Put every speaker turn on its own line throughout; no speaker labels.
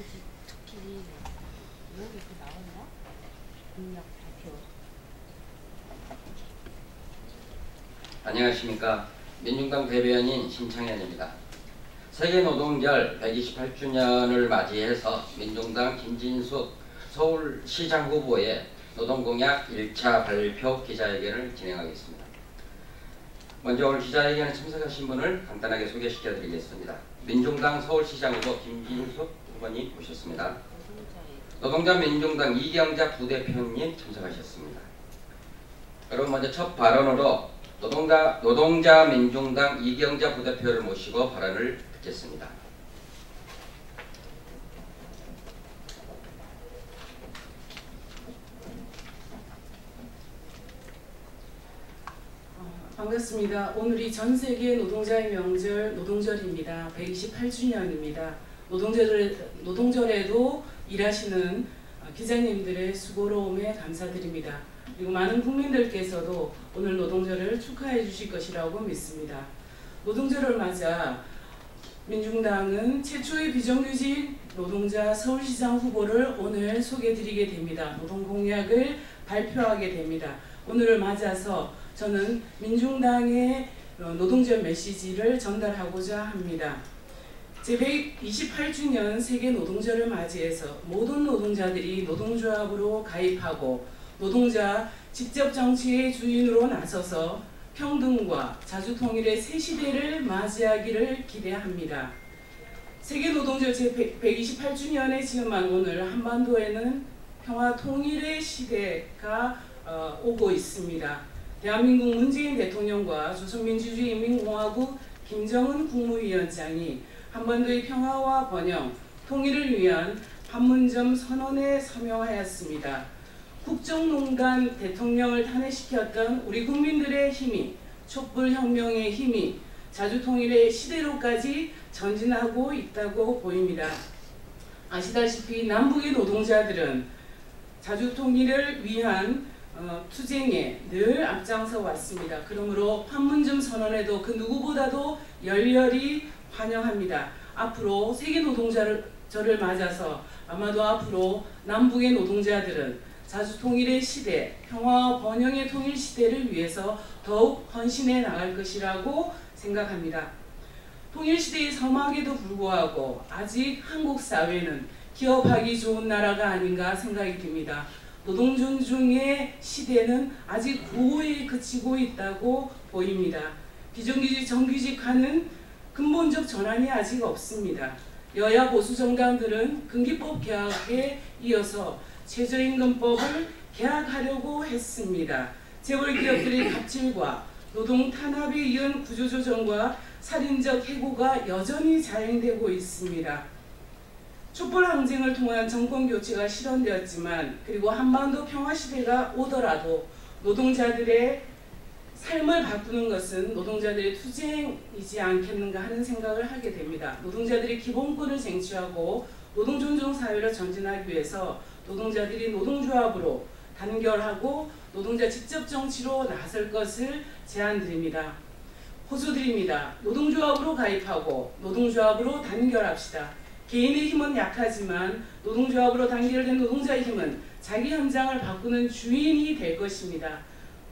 특히 여기 그 나왔나? 공약 발표.
안녕하십니까. 민중당 대변인 심창현입니다. 세계노동절 128주년을 맞이해서 민중당 김진숙 서울시장 후보의 노동공약 1차 발표 기자회견을 진행하겠습니다. 먼저 오늘 기자회견에 참석하신 분을 간단하게 소개시켜 드리겠습니다. 민중당 서울시장 후보 김진숙 후보님 오셨습니다. 노동자 민중당 이경자 부대표님 참석하셨습니다. 그럼 먼저 첫 발언으로 노동자 민중당 이경자 부대표를 모시고 발언을 듣겠습니다.
반갑습니다. 오늘이 전 세계 노동자의 명절 노동절입니다. 128주년입니다. 노동절에도 일하시는 기자님들의 수고로움에 감사드립니다. 그리고 많은 국민들께서도 오늘 노동절을 축하해 주실 것이라고 믿습니다. 노동절을 맞아 민중당은 최초의 비정규직 노동자 서울시장 후보를 오늘 소개해 드리게 됩니다. 노동공약을 발표하게 됩니다. 오늘을 맞아서 저는 민중당의 노동절 메시지를 전달하고자 합니다. 제128주년 세계 노동절을 맞이해서 모든 노동자들이 노동조합으로 가입하고 노동자 직접 정치의 주인으로 나서서 평등과 자주통일의 새 시대를 맞이하기를 기대합니다. 세계 노동절 제128주년에 지금만 오늘 한반도에는 평화 통일의 시대가 오고 있습니다. 대한민국 문재인 대통령과 조선민주주의인민공화국 김정은 국무위원장이 한반도의 평화와 번영, 통일을 위한 판문점 선언에 서명하였습니다. 국정농단 대통령을 탄핵시켰던 우리 국민들의 힘이, 촛불혁명의 힘이 자주통일의 시대로까지 전진하고 있다고 보입니다. 아시다시피 남북의 노동자들은 자주통일을 위한 투쟁에 늘 앞장서 왔습니다. 그러므로 판문점 선언에도 그 누구보다도 열렬히 환영합니다. 앞으로 세계 노동절을 맞아서 아마도 앞으로 남북의 노동자들은 자주통일의 시대, 평화와 번영의 통일 시대를 위해서 더욱 헌신해 나갈 것이라고 생각합니다. 통일시대의 서막에도 불구하고 아직 한국 사회는 기업하기 좋은 나라가 아닌가 생각이 듭니다. 노동 존중의 시대는 아직 구호에 그치고 있다고 보입니다. 비정규직 정규직화는 근본적 전환이 아직 없습니다. 여야 보수 정당들은 근기법 개혁에 이어서 최저임금법을 개혁하려고 했습니다. 재벌기업들의 갑질과 노동 탄압에 이은 구조조정과 살인적 해고가 여전히 자행되고 있습니다. 촛불 항쟁을 통한 정권 교체가 실현되었지만 그리고 한반도 평화시대가 오더라도 노동자들의 삶을 바꾸는 것은 노동자들의 투쟁이지 않겠는가 하는 생각을 하게 됩니다. 노동자들이 기본권을 쟁취하고 노동존중 사회로 전진하기 위해서 노동자들이 노동조합으로 단결하고 노동자 직접 정치로 나설 것을 제안드립니다. 호소드립니다. 노동조합으로 가입하고 노동조합으로 단결합시다. 개인의 힘은 약하지만 노동조합으로 단결된 노동자의 힘은 자기 현장을 바꾸는 주인이 될 것입니다.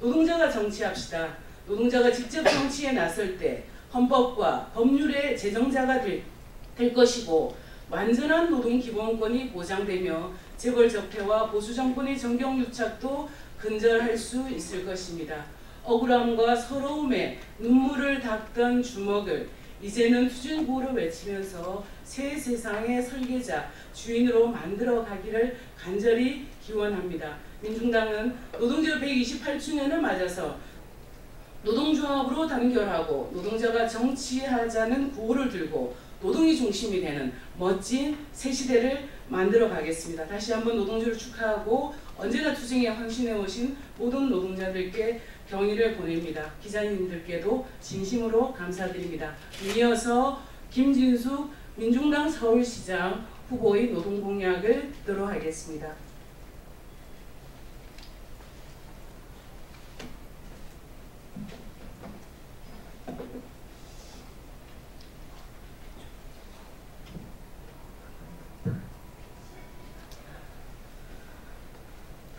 노동자가 정치합시다. 노동자가 직접 정치에 나설 때 헌법과 법률의 제정자가 될 것이고 완전한 노동기본권이 보장되며 재벌 적폐와 보수 정권의 정경유착도 근절할 수 있을 것입니다. 억울함과 서러움에 눈물을 닦던 주먹을 이제는 투쟁구호를 외치면서 새 세상의 설계자, 주인으로 만들어 가기를 간절히 기원합니다. 민중당은 노동절 128주년을 맞아서 노동조합으로 단결하고 노동자가 정치하자는 구호를 들고 노동이 중심이 되는 멋진 새 시대를 만들어 가겠습니다. 다시 한번 노동절을 축하하고 언제나 투쟁에 헌신해 오신 모든 노동자들께 경의를 보냅니다. 기자님들께도 진심으로 감사드립니다. 이어서 김진숙 민중당 서울시장 후보의 노동공약을 듣도록 하겠습니다.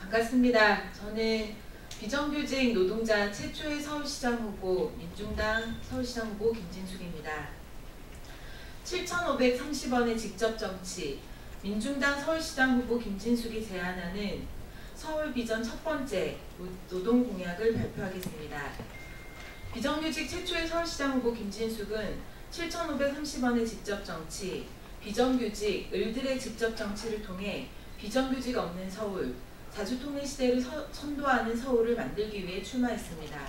반갑습니다. 저는 비정규직 노동자 최초의 서울시장 후보 민중당 서울시장 후보 김진숙입니다. 7,530원의 직접정치 민중당 서울시장 후보 김진숙이 제안하는 서울 비전 첫 번째 노동공약을 발표하겠습니다. 비정규직 최초의 서울시장 후보 김진숙은 7,530원의 직접정치, 비정규직 을들의 직접정치를 통해 비정규직 없는 서울, 자주통일 시대를 선도하는 서울을 만들기 위해 출마했습니다.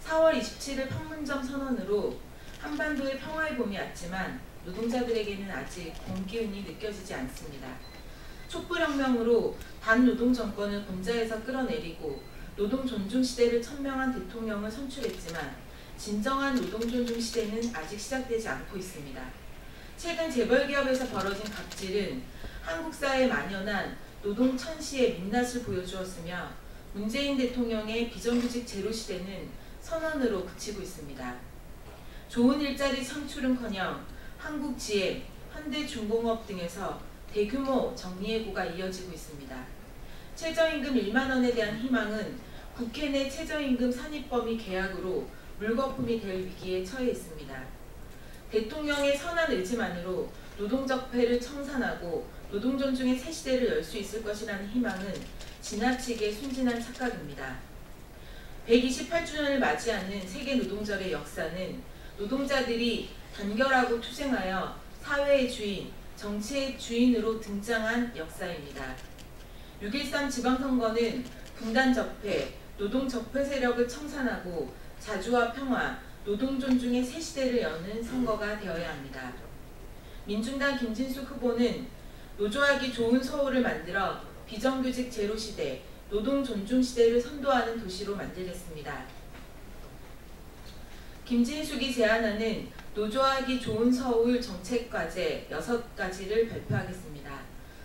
4월 27일 판문점 선언으로 한반도의 평화의 봄이 왔지만 노동자들에게는 아직 봄 기운이 느껴지지 않습니다. 촛불혁명으로 반노동 정권을 권좌에서 끌어내리고 노동 존중 시대를 천명한 대통령을 선출했지만 진정한 노동 존중 시대는 아직 시작되지 않고 있습니다. 최근 재벌기업에서 벌어진 갑질은 한국 사회에 만연한 노동 천시의 민낯을 보여주었으며 문재인 대통령의 비정규직 제로 시대는 선언으로 그치고 있습니다. 좋은 일자리 창출은커녕 한국GM, 현대중공업 등에서 대규모 정리해고가 이어지고 있습니다. 최저임금 1만 원에 대한 희망은 국회 내 최저임금 산입범위 계약으로 물거품이 될 위기에 처해 있습니다. 대통령의 선한 의지만으로 노동적폐를 청산하고 노동 존중의 새 시대를 열 수 있을 것이라는 희망은 지나치게 순진한 착각입니다. 128주년을 맞이하는 세계 노동절의 역사는 노동자들이 단결하고 투쟁하여 사회의 주인, 정치의 주인으로 등장한 역사입니다. 6.13 지방선거는 분단적폐, 노동적폐 세력을 청산하고 자주와 평화, 노동 존중의 새 시대를 여는 선거가 되어야 합니다. 민중당 김진숙 후보는 노조하기 좋은 서울을 만들어 비정규직 제로 시대, 노동 존중 시대를 선도하는 도시로 만들겠습니다. 김진숙이 제안하는 노조하기 좋은 서울 정책과제 6가지를 발표하겠습니다.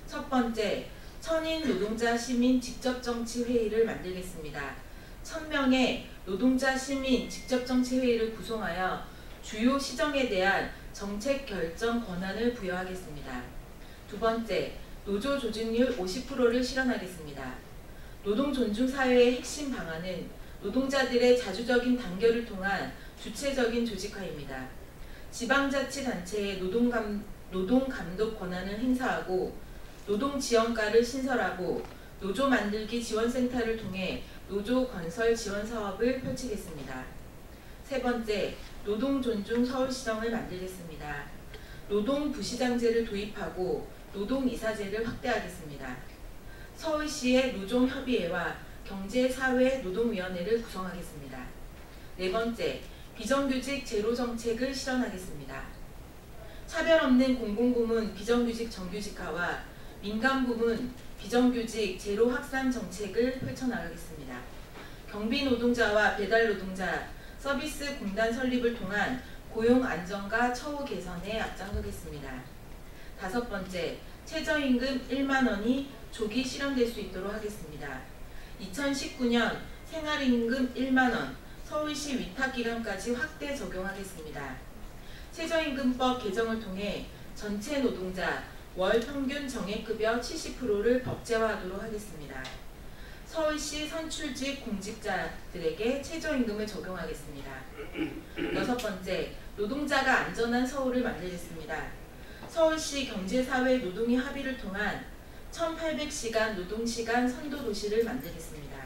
첫 번째, 천인 노동자 시민 직접정치회의를 만들겠습니다. 1000명의 노동자 시민 직접정치회의를 구성하여 주요 시정에 대한 정책 결정 권한을 부여하겠습니다. 두 번째, 노조 조직률 50%를 실현하겠습니다. 노동 존중 사회의 핵심 방안은 노동자들의 자주적인 단결을 통한 주체적인 조직화입니다. 지방자치단체의 노동감독 권한을 행사하고 노동지원과를 신설하고 노조 만들기 지원센터를 통해 노조 건설 지원 사업을 펼치겠습니다. 세 번째, 노동존중 서울시정을 만들겠습니다. 노동부시장제를 도입하고 노동이사제를 확대하겠습니다. 서울시의 노종협의회와 경제사회노동위원회를 구성하겠습니다. 네 번째, 비정규직 제로 정책을 실현하겠습니다. 차별 없는 공공부문 비정규직 정규직화와 민간부문 비정규직 제로 확산 정책을 펼쳐나가겠습니다. 경비노동자와 배달노동자, 서비스 공단 설립을 통한 고용 안정과 처우 개선에 앞장서겠습니다. 다섯 번째, 최저임금 1만 원이 조기 실현될 수 있도록 하겠습니다. 2019년 생활임금 1만 원, 서울시 위탁기간까지 확대 적용하겠습니다. 최저임금법 개정을 통해 전체 노동자 월 평균 정액급여 70%를 법제화하도록 하겠습니다. 서울시 선출직 공직자들에게 최저임금을 적용하겠습니다. 여섯 번째, 노동자가 안전한 서울을 만들겠습니다. 서울시 경제사회 노동위 합의를 통한 1800시간 노동시간 선도도시를 만들겠습니다.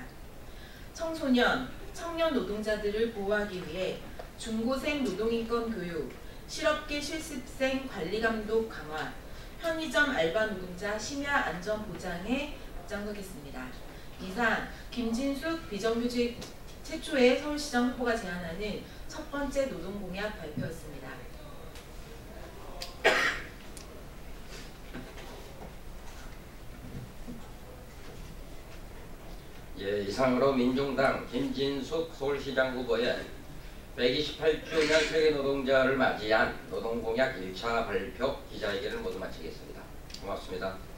청소년, 청년 노동자들을 보호하기 위해 중고생 노동인권 교육, 실업계 실습생 관리감독 강화, 편의점 알바 노동자 심야 안전 보장에 앞장서겠습니다. 이상 김진숙 비정규직 최초의 서울시장 후보가 제안하는 첫 번째 노동공약 발표였습니다.
예, 이상으로 민중당 김진숙 서울시장 후보의 128주년 세계노동절을 맞이한 노동공약 1차 발표 기자회견을 모두 마치겠습니다. 고맙습니다.